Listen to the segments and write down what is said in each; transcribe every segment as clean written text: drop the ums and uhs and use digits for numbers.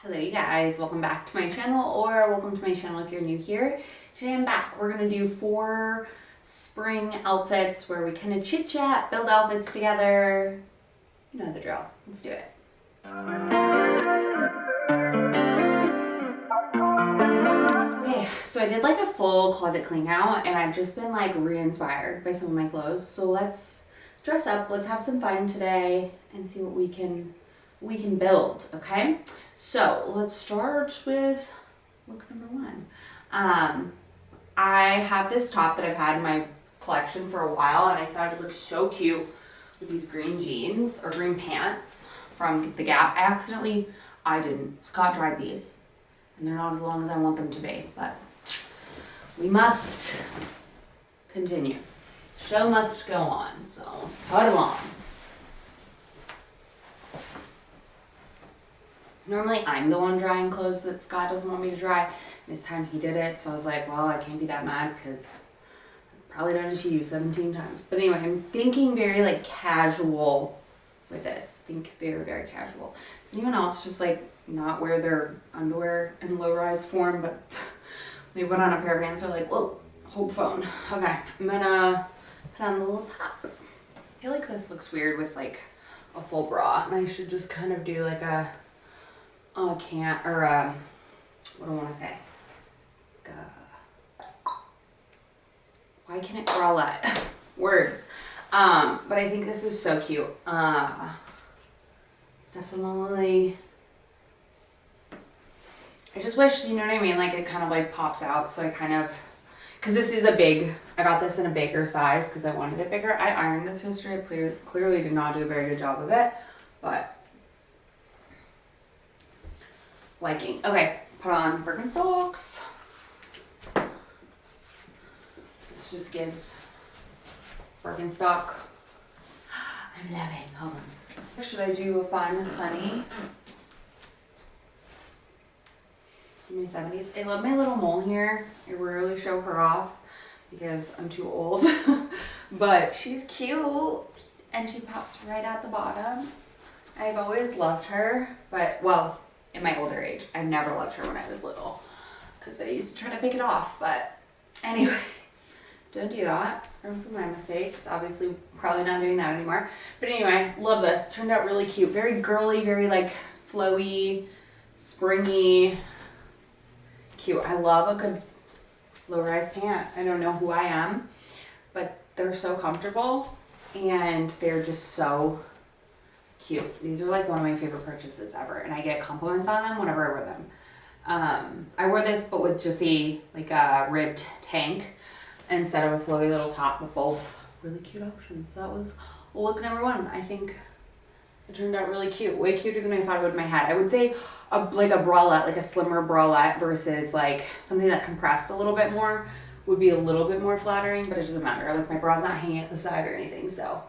Hello you guys, welcome back to my channel, or welcome to my channel if you're new here. Today I'm back. We're gonna do 4 spring outfits where we kind of chit chat, build outfits together. You know the drill. Let's do it. Okay, so I did like a full closet clean out and I've just been like re-inspired by some of my clothes. So let's dress up, let's have some fun today and see what we can build, okay? So let's start with look number 1. I have this top that I've had in my collection for a while and I thought it looked so cute with these green jeans or green pants from the Gap. Scott dried these and they're not as long as I want them to be, but we must continue. Show must go on, so put them on. Normally I'm the one drying clothes that Scott doesn't want me to dry. This time he did it, so I was like, well, I can't be that mad because I've probably done it to you 17 times. But anyway, I'm thinking very like casual with this. Think very, very casual. Does anyone else just like not wear their underwear in low-rise form, but they put on a pair of pants, they're like, whoa, hold phone. Okay, I'm gonna put on the little top. I feel like this looks weird with like a full bra, and I should just kind of do like a what do I want to say? Why can't it bralette? Words. But I think this is so cute. It's definitely, I just wish, you know what I mean? Like it kind of like pops out. So I kind of, cause this is I got this in a bigger size cause I wanted it bigger. I ironed this yesterday. Clearly did not do a very good job of it, but liking. Okay, put on Birkenstocks. This just gives Birkenstock. I'm loving. Hold on. Should I do a fun sunny? In my 70s. I love my little mole here. I rarely show her off because I'm too old. But she's cute and she pops right at the bottom. I've always loved her, but well, in my older age. I never loved her when I was little because I used to try to pick it off, but anyway, don't do that. Learn from my mistakes. Obviously, probably not doing that anymore. But anyway, love this. Turned out really cute. Very girly, very like flowy, springy, cute. I love a good low-rise pant. I don't know who I am, but they're so comfortable and they're just so cute. These are like one of my favorite purchases ever, and I get compliments on them whenever I wear them. I wore this but with just a ribbed tank instead of a flowy little top, with both really cute options. So that was look number 1. I think it turned out really cute, way cuter than I thought it would in my head. I would say like a bralette, like a slimmer bralette versus like something that compressed a little bit more would be a little bit more flattering, but it doesn't matter. Like my bra's not hanging at the side or anything, so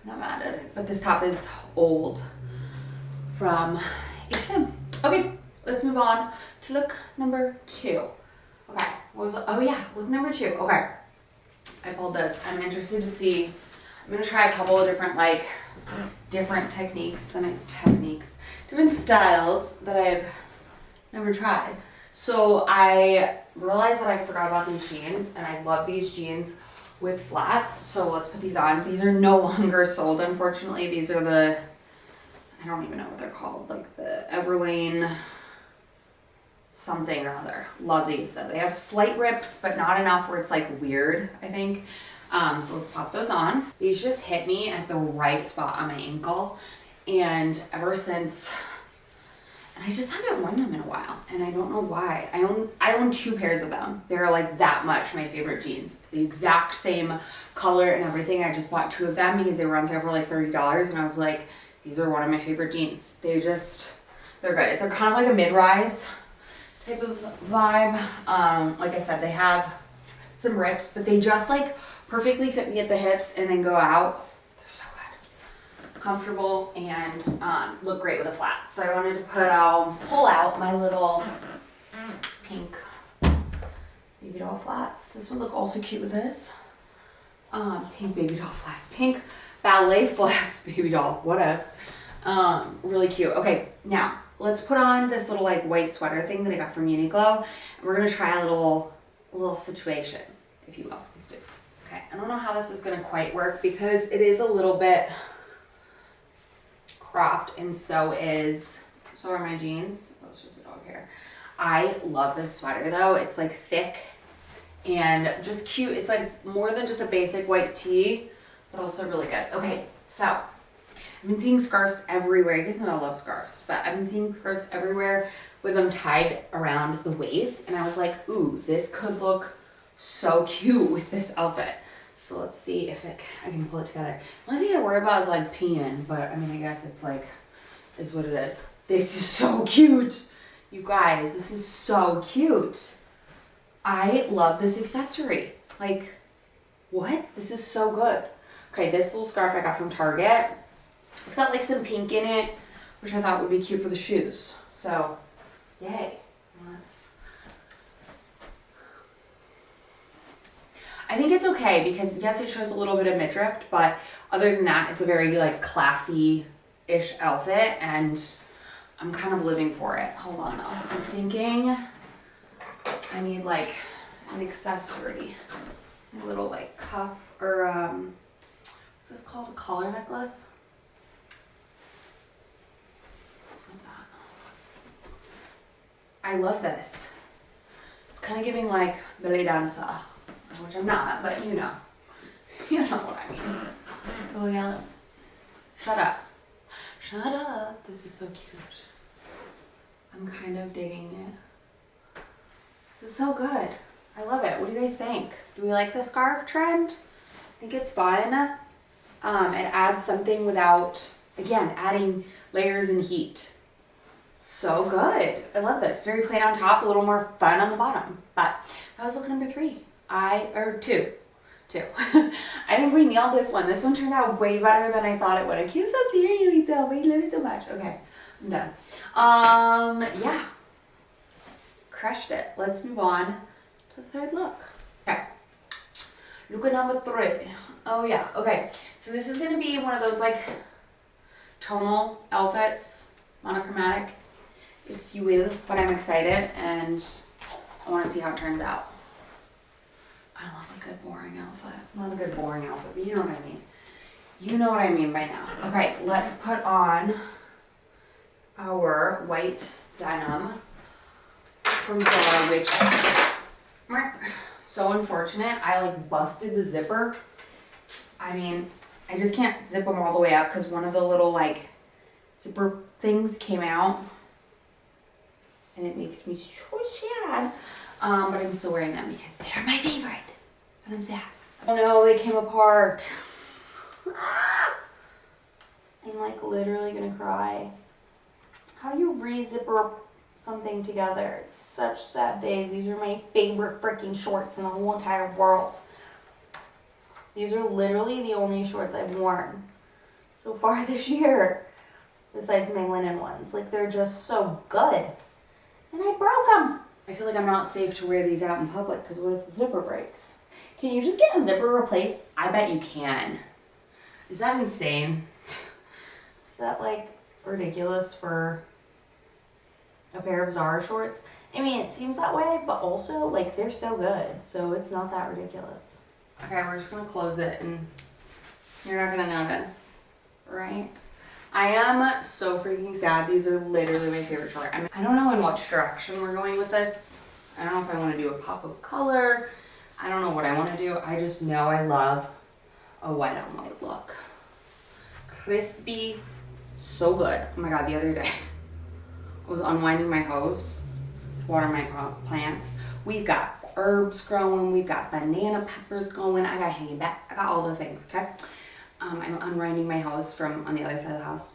not mad at it. But this top is old from H&M. Okay, let's move on to look number 2. Okay, what was it? Oh yeah, look number 2. Okay, I pulled this. I'm interested to see. I'm gonna try a couple of different different different styles that I've never tried. So I realized that I forgot about these jeans, and I love these jeans with flats, so let's put these on. These are no longer sold, unfortunately. These are the, I don't even know what they're called, like the Everlane something or other. Love these though. They have slight rips, but not enough where it's like weird, I think. So let's pop those on. These just hit me at the right spot on my ankle, and ever since, and I just haven't worn them in a while, and I don't know why. I own 2 pairs of them. They're like that much my favorite jeans. The exact same color and everything. I just bought 2 of them because they were on sale for like $30, and I was like, these are one of my favorite jeans. They're good. It's kind of like a mid-rise type of vibe. Like I said, they have some rips, but they just like perfectly fit me at the hips and then go out. They're so good. Comfortable and look great with a flat. So I wanted to pull out my little pink baby doll flats. This one look also cute with this. Pink baby doll flats. Pink ballet flats baby doll. What else? Really cute. Okay, now let's put on this little like white sweater thing that I got from Uniqlo. And we're gonna try a little situation, if you will. Let's do it. Okay, I don't know how this is gonna quite work because it is a little bit cropped, and so are my jeans. Oh, it's just a dog hair. I love this sweater though. It's like thick and just cute. It's like more than just a basic white tee, but also really good. Okay, so I've been seeing scarves everywhere. You guys know I love scarves, but I've been seeing scarves everywhere with them tied around the waist, and I was like, ooh, this could look so cute with this outfit. So let's see if I can pull it together. The only thing I worry about is like peeing, but I mean, I guess it's like, is what it is. This is so cute. You guys, this is so cute. I love this accessory. Like, what? This is so good. Okay, this little scarf I got from Target. It's got like some pink in it, which I thought would be cute for the shoes. So, yay. I think it's okay because yes, it shows a little bit of midriff, but other than that, it's a very like classy-ish outfit, and I'm kind of living for it. Hold on though. I'm thinking I need like an accessory. A little like cuff or what's this called? A collar necklace? Like that. I love this. It's kind of giving like belly dancer, which I'm not, but you know. You know what I mean. Oh yeah. Shut up. Shut up. This is so cute. I'm kind of digging it. This is so good. I love it. What do you guys think? Do we like the scarf trend? I think it's fun. It adds something without, again, adding layers and heat. So good. I love this. Very plain on top, a little more fun on the bottom. But that was look number two. I think we nailed this one. This one turned out way better than I thought it would. I can't stop staring at myself. I love it so much. Okay, I'm done. Yeah. Crushed it. Let's move on to the third look. Okay. Look at number 3. Oh yeah, okay. So this is gonna be one of those like tonal outfits, monochromatic, if you will, but I'm excited and I wanna see how it turns out. I love a good boring outfit. Not a good boring outfit, but you know what I mean. You know what I mean by now. Okay, let's put on our white denim from Zara, which so unfortunate. I like busted the zipper. I mean, I just can't zip them all the way up because one of the little like zipper things came out, and it makes me so sad. But I'm still wearing them because they're my favorite, and I'm sad. Oh no, they came apart. I'm like literally gonna cry. How do you re-zipper something together? It's such sad days. These are my favorite freaking shorts in the whole entire world. These are literally the only shorts I've worn so far this year, besides my linen ones. Like, they're just so good. And I broke them. I feel like I'm not safe to wear these out in public because what if the zipper breaks? Can you just get a zipper replaced? I bet you can. Is that insane? Is that like ridiculous for a pair of Zara shorts? I mean, it seems that way, but also like they're so good, so it's not that ridiculous. Okay, we're just gonna close it and you're not gonna notice, right? I am so freaking sad. These are literally my favorite short. I don't know in which direction we're going with this. I don't know if I want to do a pop of color. I don't know what I want to do. I just know I love a white on white look. Crispy, so good. Oh my god, the other day I was unwinding my hose to water my plants. We've got herbs growing, we've got banana peppers going, I got hanging back, I got all the things, okay? I'm unwinding my hose from on the other side of the house.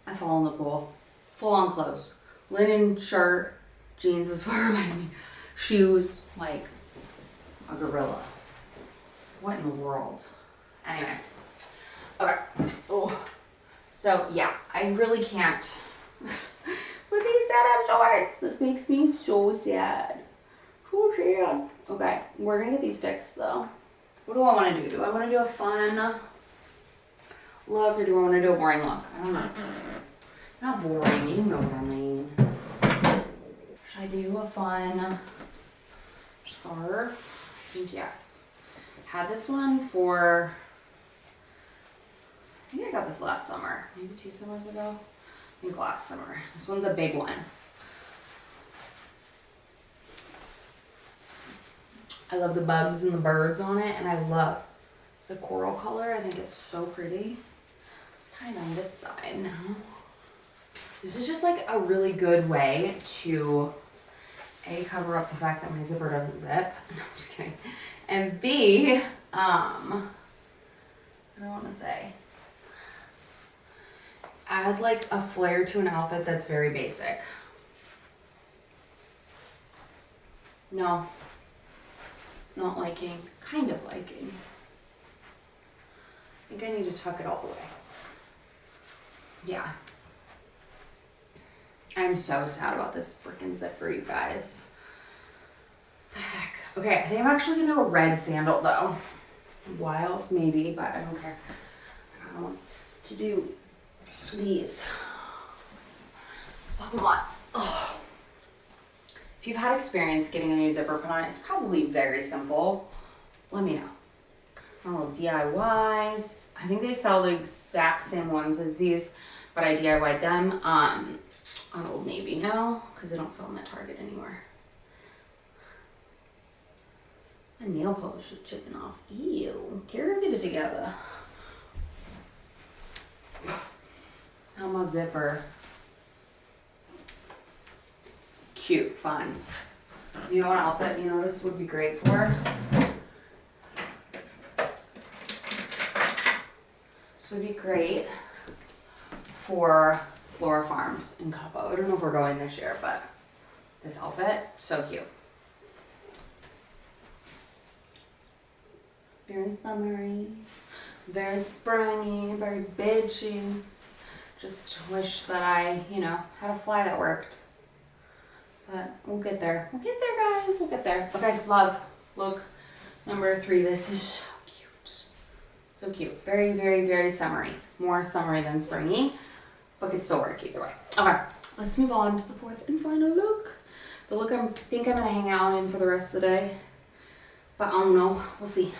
I fall in the pool, full on clothes, linen shirt, jeans is what reminded me, shoes, like a gorilla. What in the world? Anyway, okay. Oh, so yeah, I really can't with these denim shorts. This makes me so sad. So sad. Okay, we're gonna get these fixed though. What do I want to do? Do I want to do a fun look or do I want to do a boring look? I don't know. Not boring, you know what I mean. a fun scarf. I think yes. Had this one for, I think I got this last summer, maybe 2 summers ago. I think last summer. This one's a big one. I love the bugs and the birds on it, and I love the coral color. I think it's so pretty. Let's tie it on this side now. This is just like a really good way to A, cover up the fact that my zipper doesn't zip. No, I'm just kidding. And B, what do I want to say? Add like a flair to an outfit that's very basic. No. Not liking, kind of liking. I think I need to tuck it all the way. Yeah. I'm so sad about this freaking zipper, you guys. The heck. Okay, I think I'm actually gonna do a red sandal though. Wild, maybe, but I don't care. I kind of want to do these. This is what we want. Ugh. If you've had experience getting a new zipper put on, it's probably very simple. Let me know. A little DIYs. I think they sell the exact same ones as these, but I DIY'd them on Old Navy now because they don't sell them at Target anymore. My nail polish is chipping off. Ew. Kara, get it together. Now my zipper. Cute, fun. You know what outfit you know this would be great for? This would be great for Flora Farms in Capo. I don't know if we're going this year, but this outfit, so cute. Very summery, very springy, very bitchy. Just wish that I, you know, had a fly that worked. But we'll get there. We'll get there, guys. We'll get there. Okay, love. Look, number 3. This is so cute. So cute. Very, very, very summery. More summery than springy, but could still work either way. Okay, let's move on to the 4th and final look. The look I think I'm gonna hang out in for the rest of the day, but I don't know. We'll see.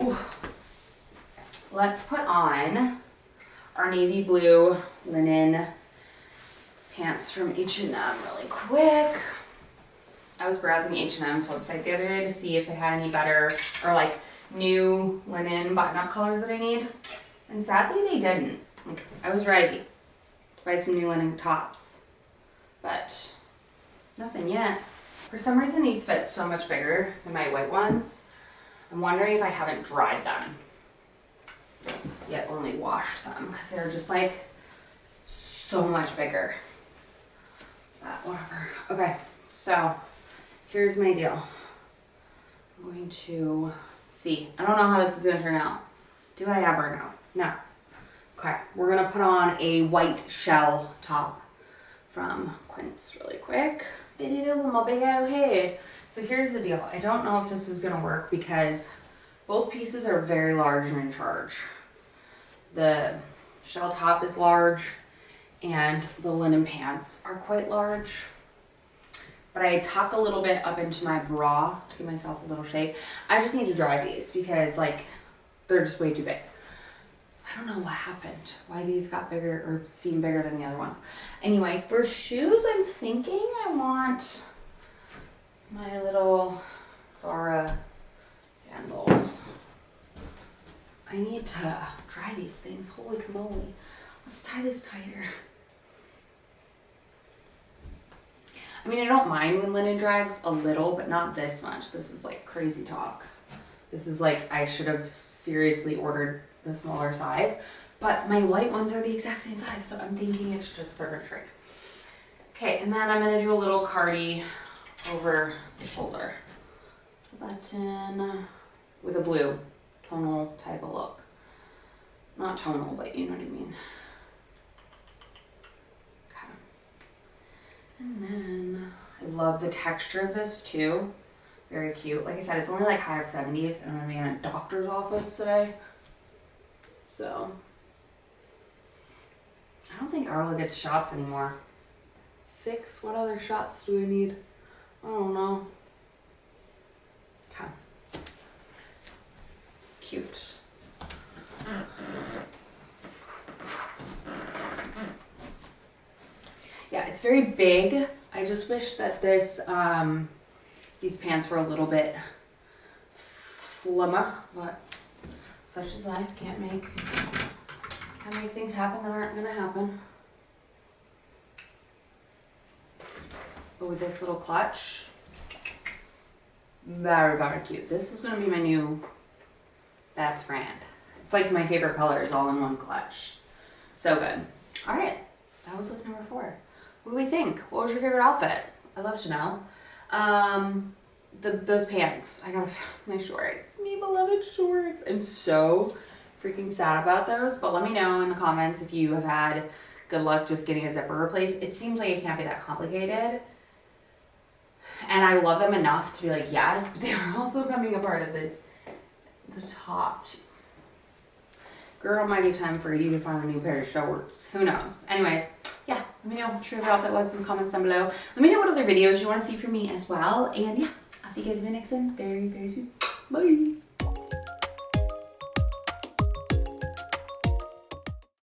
Ooh. Let's put on our navy blue linen pants from H&M really quick. I was browsing H&M's website the other day to see if they had any better or like new linen button-up colors that I need, and sadly they didn't. Like, I was ready to buy some new linen tops, but nothing yet. For some reason these fit so much bigger than my white ones. I'm wondering if I haven't dried them yet, only washed them, because they're just like so much bigger. But whatever. Okay, so here's my deal. I'm going to see. I don't know how this is going to turn out. Do I ever know? No. Okay, we're going to put on a white shell top from Quince really quick. Did it with my big old head. So here's the deal. I don't know if this is going to work because both pieces are very large and in charge. The shell top is large and the linen pants are quite large. But I tuck a little bit up into my bra to give myself a little shape. I just need to dry these because like they're just way too big. I don't know what happened, why these got bigger or seem bigger than the other ones. Anyway, for shoes, I'm thinking I want my little Zara sandals. I need to dry these things, holy moly. Let's tie this tighter. I mean, I don't mind when linen drags a little, but not this much. This is like crazy talk. This is like, I should have seriously ordered the smaller size, but my white ones are the exact same size, so I'm thinking it's just they're gonna shrink. Okay, and then I'm gonna do a little cardi over the shoulder. Button with a blue tonal type of look. Not tonal, but you know what I mean. Okay. And then I love the texture of this too. Very cute. Like I said, it's only like high of 70s and I'm gonna be in a doctor's office today. So I don't think Arla gets shots anymore. 6. What other shots do I need? I don't know. Okay. Cute. Yeah, it's very big. I just wish that this, these pants were a little bit slimmer, but such is life. Can't make things happen that aren't gonna happen. Oh, this little clutch. Very, very cute. This is gonna be my new best friend. It's like my favorite colors all in one clutch. So good. All right, that was look number 4. What do we think? What was your favorite outfit? I'd love to know. Those pants. I gotta find my shorts. My beloved shorts. I'm so freaking sad about those, but let me know in the comments if you have had good luck just getting a zipper replaced. It seems like it can't be that complicated. And I love them enough to be like, yes, but they were also coming apart at the top. Girl, it might be time for you to find a new pair of shorts. Who knows? Anyways, yeah, let me know what your favorite outfit was in the comments down below. Let me know what other videos you want to see from me as well. And yeah, I'll see you guys in the next one very, very soon. Bye.